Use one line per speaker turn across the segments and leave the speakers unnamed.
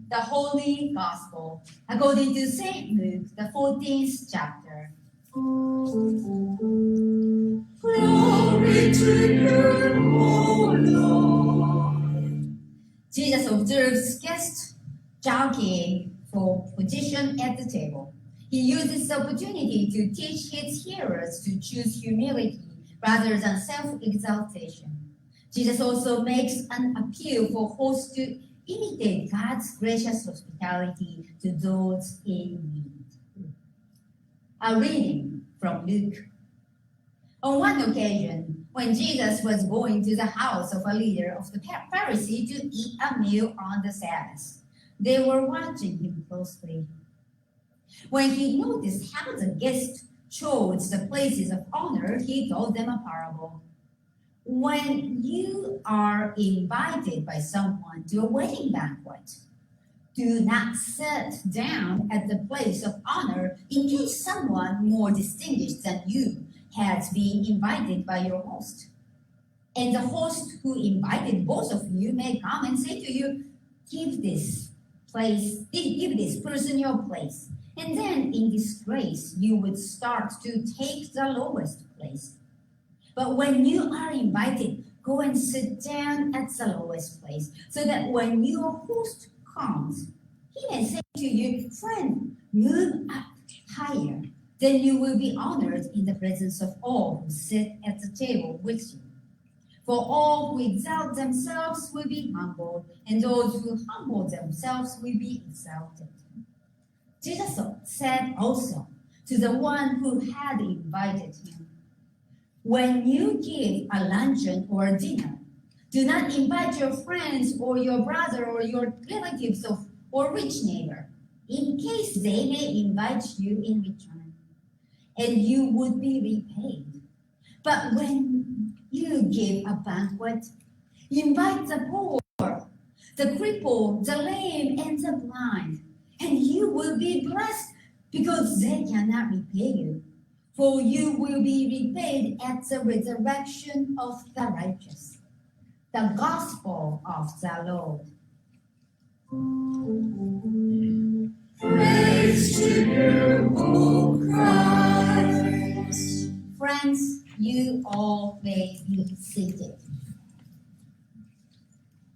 The Holy Gospel according to St. Luke, the 14th chapter.
Glory to you, O Lord.
Jesus observes guests jockeying for position at the table. He uses the opportunity to teach his hearers to choose humility rather than self-exaltation. Jesus also makes an appeal for hosts to imitate God's gracious hospitality to those in need. A reading from Luke. On one occasion, when Jesus was going to the house of a leader of the Parish to eat a meal on the Sabbath, they were watching him closely. When he noticed how the guests chose the places of honor, he told them a parable. When you are invited by someone to a wedding banquet, do not sit down at the place of honor in case someone more distinguished than you has been invited by your host. And the host who invited both of you may come and say to you, give this person your place. And then in disgrace, you would start to take the lowest place. But when you are invited, go and sit down at the lowest place, so that when your host comes, he may say to you, friend, move up higher. Then you will be honored in the presence of all who sit at the table with you. For all who exalt themselves will be humbled, and those who humble themselves will be exalted. Jesus said also to the one who had invited him, when you give a luncheon or a dinner, do not invite your friends or your brother or your relatives or rich neighbor, in case they may invite you in return, and you would be repaid. But when you give a banquet, invite the poor, the crippled, the lame, and the blind, and you will be blessed because they cannot repay you. For you will be repaid at the resurrection of the righteous. The Gospel of the Lord.
Praise to you, O Christ.
Friends, you all may be seated.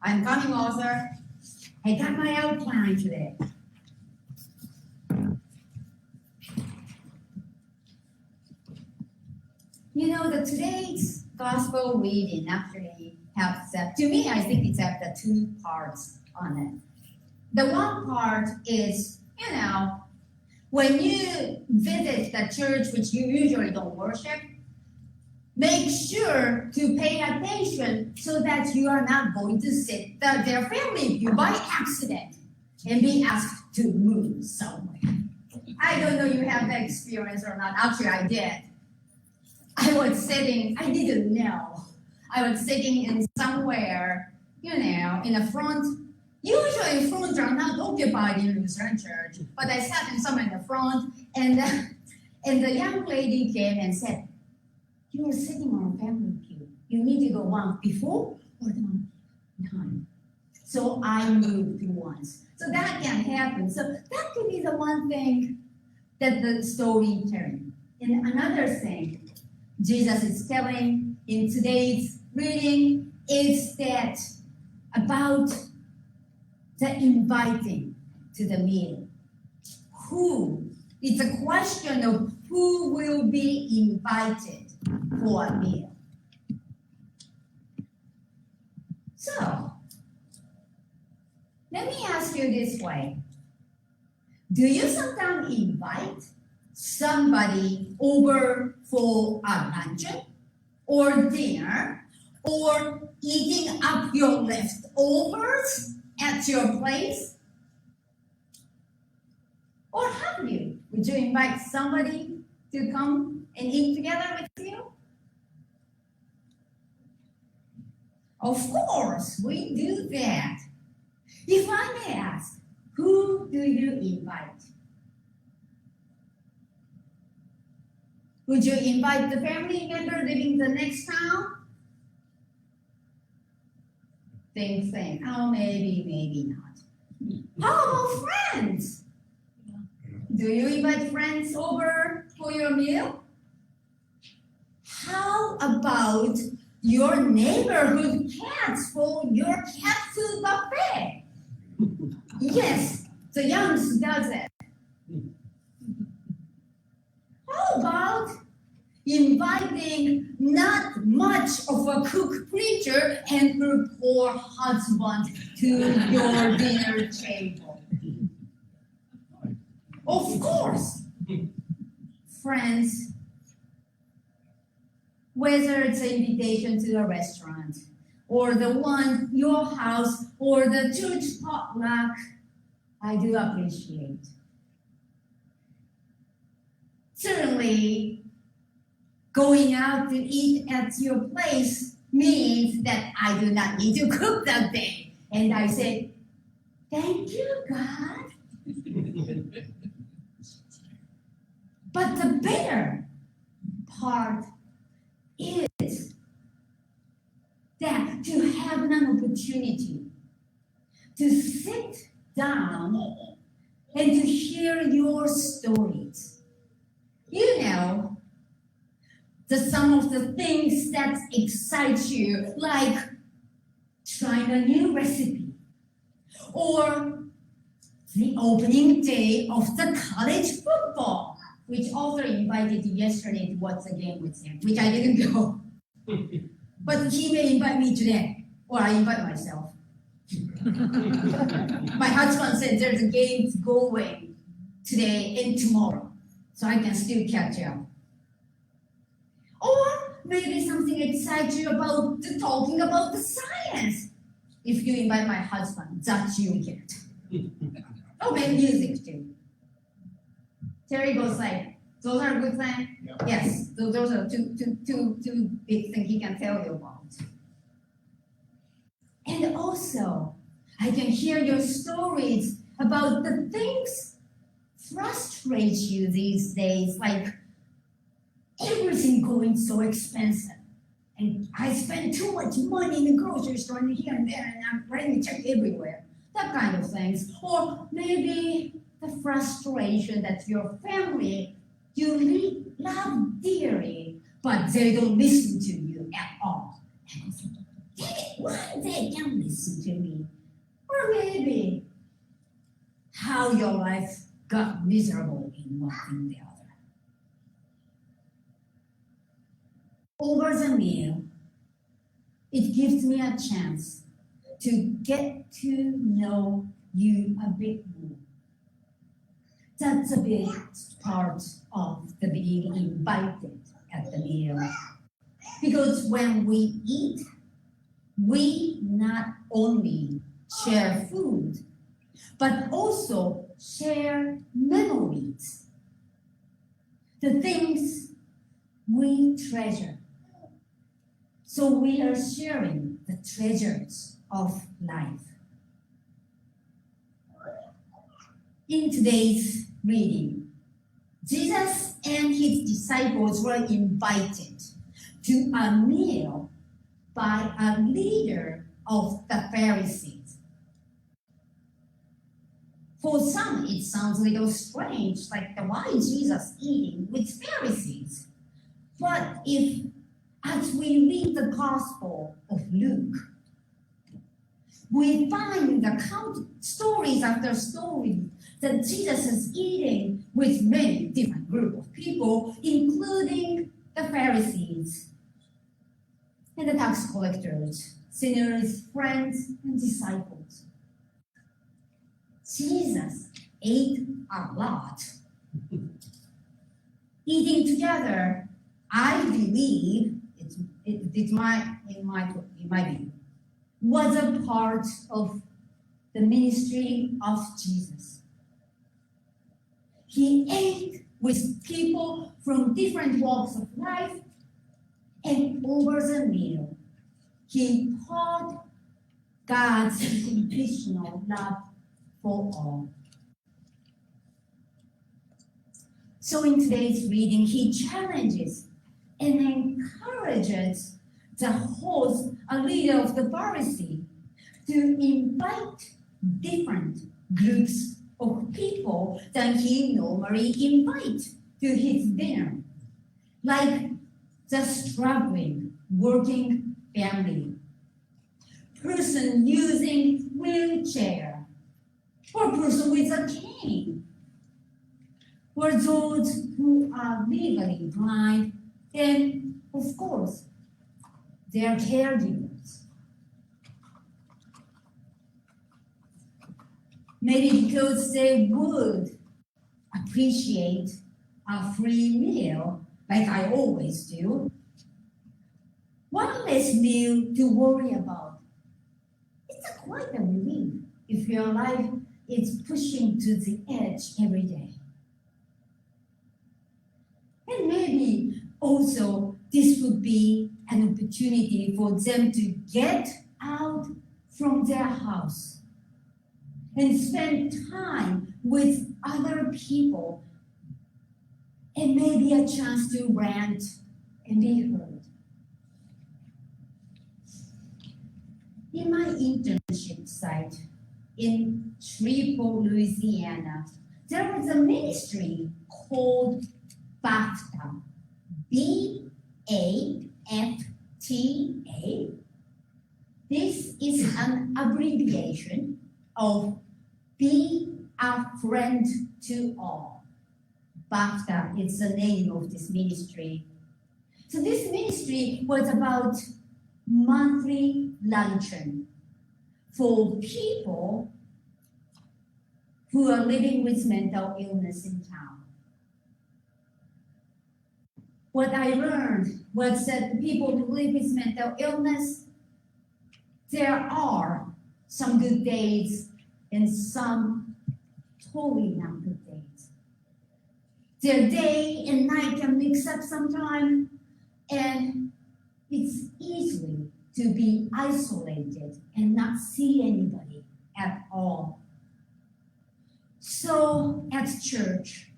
I'm coming, author. I got my outline today. You know, today's gospel reading actually has, to me, I think it's have the two parts on it. The one part is, when you visit the church, which you usually don't worship, make sure to pay attention so that you are not going to sit their family pew by accident and be asked to move somewhere. I don't know you have that experience or not. Actually, I did. I didn't know. I was sitting in somewhere, in the front. Usually fronts are not occupied in Lutheran church, but I sat in somewhere in the front, and the young lady came and said, you are sitting on a family pew. You need to go one before or the one behind. So I moved once. So that can happen. So that could be the one thing that the story telling. And another thing Jesus is telling in today's reading is that about the inviting to the meal. Who? It's a question of who will be invited for a meal. So, let me ask you this way. Do you sometimes invite somebody over for a luncheon or dinner or eating up your leftovers at your place? Or have you? Would you invite somebody to come and eat together with you? Of course, we do that. If I may ask, who do you invite? Would you invite the family member living in the next town? Think. Oh, maybe not. How about friends? Do you invite friends over for your meal? How about your neighborhood cats for your cat food buffet? Yes, the youngest does it. How about inviting not much of a cook preacher and her poor husband to your dinner table? Of course, friends, whether it's an invitation to a restaurant, or the one, your house, or the church potluck, I do appreciate. Certainly, going out to eat at your place means that I do not need to cook that day. And I say, thank you, God. But the better part is that to have an opportunity to sit down and to hear your stories. You know, some of the things that excite you, like trying a new recipe, or the opening day of the college football, which author invited yesterday to watch the game with him, which I didn't go. But he may invite me today, or I invite myself. My husband said there's a game going today and tomorrow, so I can still catch up. Or maybe something excites you about talking about the science. If you invite my husband, that you get. Oh, maybe music too. Terry goes like, those are good things? Yep. Yes, those are two big things he can tell you about. And also, I can hear your stories about the things frustrate you these days, like everything going so expensive. And I spend too much money in the grocery store and here and there, and I'm writing a check everywhere. That kind of things. Or maybe the frustration that your family you love dearly, but they don't listen to you at all. And I think, dang it, why they don't listen to me? Or maybe how your life got miserable in one thing or the other. Over the meal, it gives me a chance to get to know you a bit more. That's a big part of the being invited at the meal. Because when we eat, we not only share food, but also share memories. The things we treasure. So we are sharing the treasures of life. In today's reading, Jesus and his disciples were invited to a meal by a leader of the Pharisees. For some, it sounds a little strange, like why is Jesus eating with Pharisees? But as we read the Gospel of Luke, we find stories after stories that Jesus is eating with many different groups of people, including the Pharisees and the tax collectors, sinners, friends, and disciples. Jesus ate a lot. Eating together, I believe, in my view, was a part of the ministry of Jesus. He ate with people from different walks of life, and over the meal, he taught God's unconditional love for all. So in today's reading, he challenges and encourages the host, a leader of the Parish, to invite different groups of people than he normally invites to his dinner, like the struggling working family, person using wheelchair, or person with a cane, or those who are legally blind, and of course, their caregivers. Maybe because they would appreciate a free meal, like I always do. One less meal to worry about. It's quite a relief if your life is pushing to the edge every day. And maybe also this would be an opportunity for them to get out from their house and spend time with other people, and maybe a chance to rant and be heard. In my internship site in Shreveport, Louisiana, there was a ministry called BAFTA, B-A-F-T-A. This is an abbreviation of Be a Friend to All. BAFTA is the name of this ministry. So this ministry was about monthly luncheon for people who are living with mental illness in town. What I learned was that people who live with mental illness, there are some good days and some totally not good days. Their day and night can mix up sometimes, and it's easy to be isolated and not see anybody at all. So at church,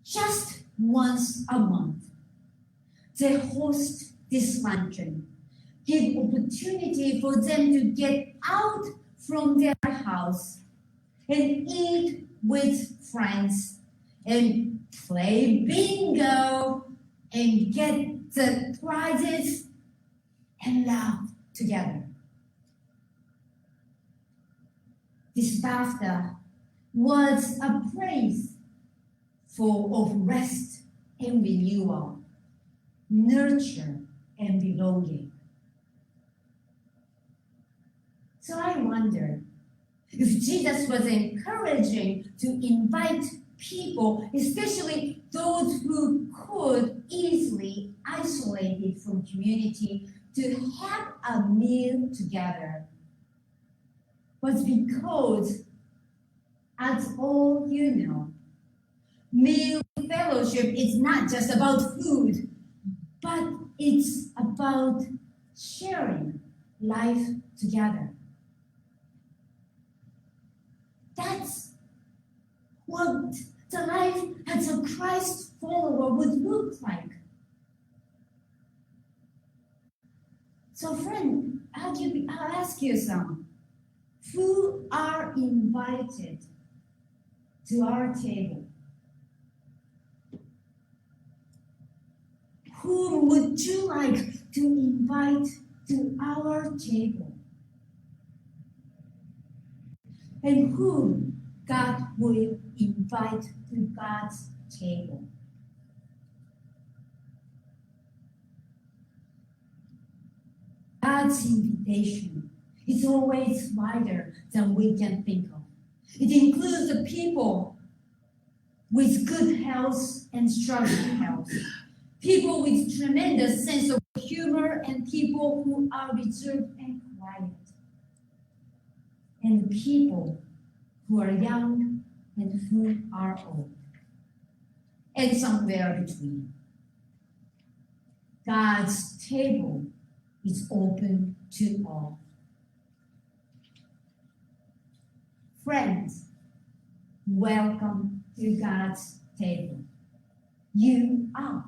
just once a month, they host this luncheon, give opportunity for them to get out from their house and eat with friends and play bingo and get the prizes and laugh together. This BAFTA was a place of rest and renewal, nurture and belonging. So I wonder if Jesus was encouraging to invite people, especially those who could easily isolate from community, to have a meal together, was because, as all you know, meal fellowship is not just about food, but it's about sharing life together. That's what the life as a Christ follower would look like. So friend, I'll ask you some. Who are invited to our table? Whom would you like to invite to our table? And whom God will invite to God's table? God's invitation is always wider than we can think of. It includes the people with good health and struggling health, people with tremendous sense of humor, and people who are reserved and quiet, and people who are young and who are old, and somewhere between. God's table is open to all. Friends, welcome to God's table. You are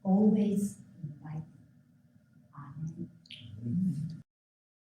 always invited. Amen.